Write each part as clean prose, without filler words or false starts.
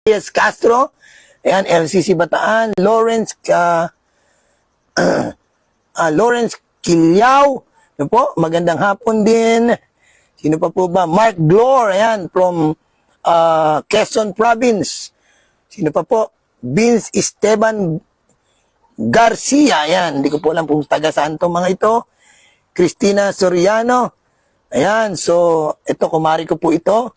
Yes, Castro, ayan, LCC Bataan, Lawrence Quillaw, ano po, magandang hapon din. Sino pa po ba? Mark Glor, ayan, from Quezon Province. Sino pa po? Vince Esteban Garcia, ayan, hindi ko po alam kung taga saan to mga ito. Cristina Soriano, ayan, so, ito, kumari ko po ito.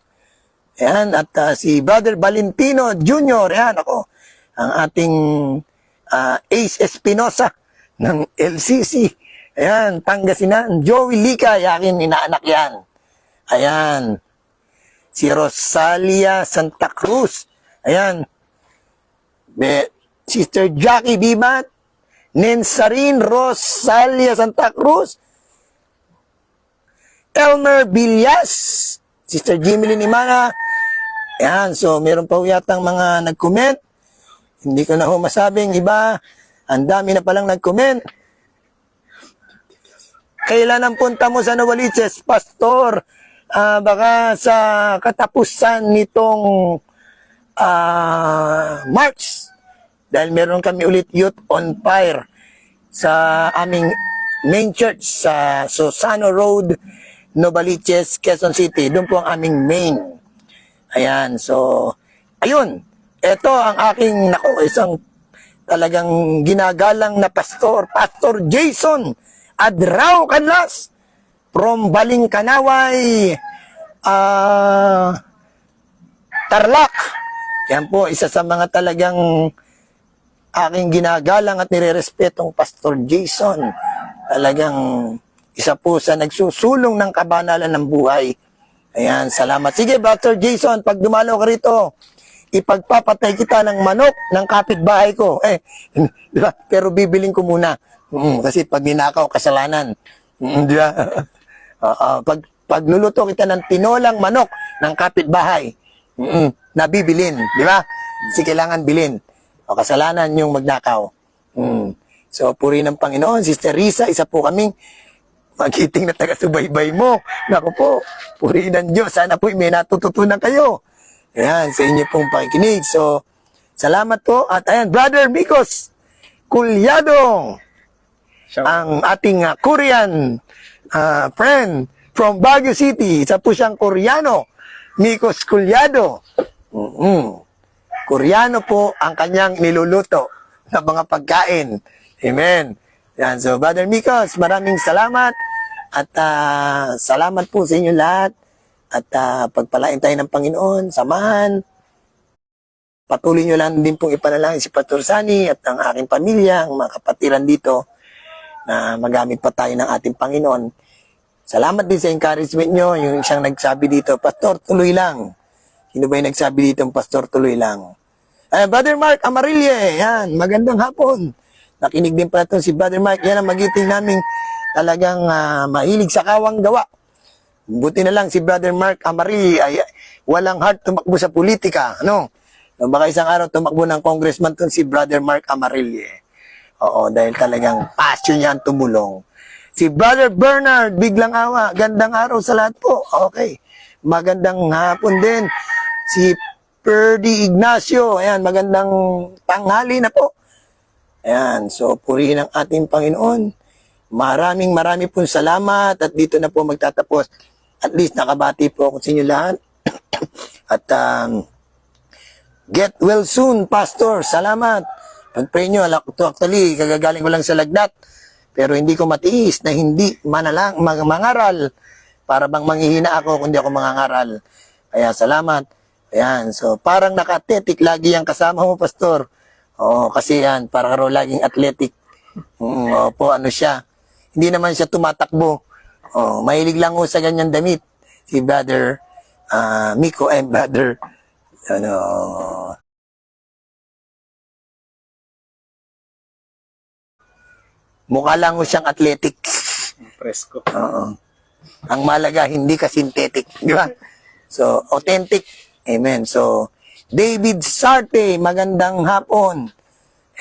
Ayan, at si Brother Valentino Jr., ayan, ako, ang ating Ace Espinosa ng LCC. Ayan, Pangasinan. Joey Lica, yakin, inaanak yan. Ayan. Si Rosalia Santa Cruz. Ayan. Sister Jackie Bibat. Nensarin Rosalia Santa Cruz. Elmer Villas. Sister Jimmy Imana. Ayan, so meron pa yatang mga nag-comment. Hindi ko na ho masabing iba. Ang dami na palang nag-comment. Kailan ang punta mo sa Novaliches, Pastor? Baka sa katapusan nitong March. Dahil meron kami ulit Youth on Fire sa aming main church sa Susano Road, Novaliches, Quezon City. Doon po ang aming main. Ayan, so, ayun. Ito ang aking, isang talagang ginagalang na pastor, Pastor Jason Adrao Canlas from Balingkanaway, Tarlac. Yan po, isa sa mga talagang aking ginagalang at nirerespetong Pastor Jason. Talagang isa po sa nagsusulong ng kabanalan ng buhay. Ayan, salamat. Sige, Pastor Jason, pag dumalaw ka rito, ipagpapatay kita ng manok ng kapitbahay ko. Di ba? Pero bibiling ko muna. Kasi pag ninakaw, kasalanan. Di ba? Pag luluto kita ng tinolang manok ng kapitbahay, nabibilin. Di ba? Kasi kailangan bilin. O kasalanan yung magnakaw. So, puri ng Panginoon. Sister Risa, isa po kaming magiting na taga-subaybay mo. Naku po, puri ng Diyos. Sana po may natututunan kayo. Ayan, sa inyo pong pakikinig. So, salamat po. At ayan, Brother Mikos Kulyado, ang ating Korean friend from Baguio City. Isa po siyang Koreano. Mikos Kulyado. Koreano po ang kanyang niluluto na mga pagkain. Amen. Yan, so, Brother Mikos, maraming salamat. At salamat po sa inyo lahat. At pagpalain tayo ng Panginoon, samahan. Patuloy nyo lang din pong ipanalangin si Pastor Sani at ang aking pamilya, ang mga kapatiran dito, na magamit pa tayo ng ating Panginoon. Salamat din sa encouragement nyo, yung siyang nagsabi dito, Pastor, tuloy lang. Sino ba yung nagsabi dito, Pastor, tuloy lang? Brother Mark Amarille, yan, magandang hapon. Nakinig din pala ito si Brother Mark, yan ang magiting naming talagang mahilig sa kawang gawa. Buti na lang si Brother Mark Amarille ay walang heart tumakbo sa politika, ano? Baka isang araw tumakbo ng congressman to si Brother Mark Amarille. Oo, dahil talagang passion niya ang tumulong. Si Brother Bernard, biglang awa, gandang araw sa lahat po. Okay, magandang hapon din. Si Perdy Ignacio, ayan, magandang tanghali na po. Ayan, so purihin ang ating Panginoon. Maraming pong salamat at dito na po magtatapos. At least nakabati po ako sa inyo lahat. At get well soon, Pastor. Salamat. Pag-pray nyo, actually, kagagaling ko lang sa lagnat. Pero hindi ko matiis na hindi mangaral. Para bang manghihina ako kundi ako mangangaral. Kaya salamat. Ayan, so parang naka-athletic lagi yung kasama mo, Pastor. Oo, kasi yan, parang raw laging athletic. Opo, ano siya. Hindi naman siya tumatakbo. Mahilig lang ho sa ganyan damit. Si Brother Miko and Brother mukha lang ho siyang athletic. Presko. Oo. Ang malaga, hindi ka synthetic. Di ba? So, authentic. Amen. So, David Sarte, magandang hapon.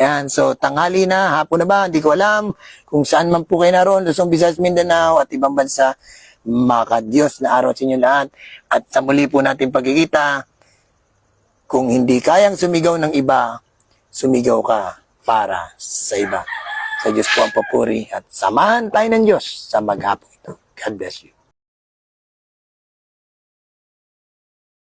Ayan, so tanghali na, hapon na ba? Hindi ko alam kung saan man po kayo naroon, Luzon, Visayas, Mindanao at ibang bansa. Maka Diyos na araw sa inyo lahat. At sa muli po natin pagkikita, kung hindi kayang sumigaw ng iba, sumigaw ka para sa iba. Sa Diyos po ang papuri at samahan tayo ng Diyos sa maghapon ito. God bless you.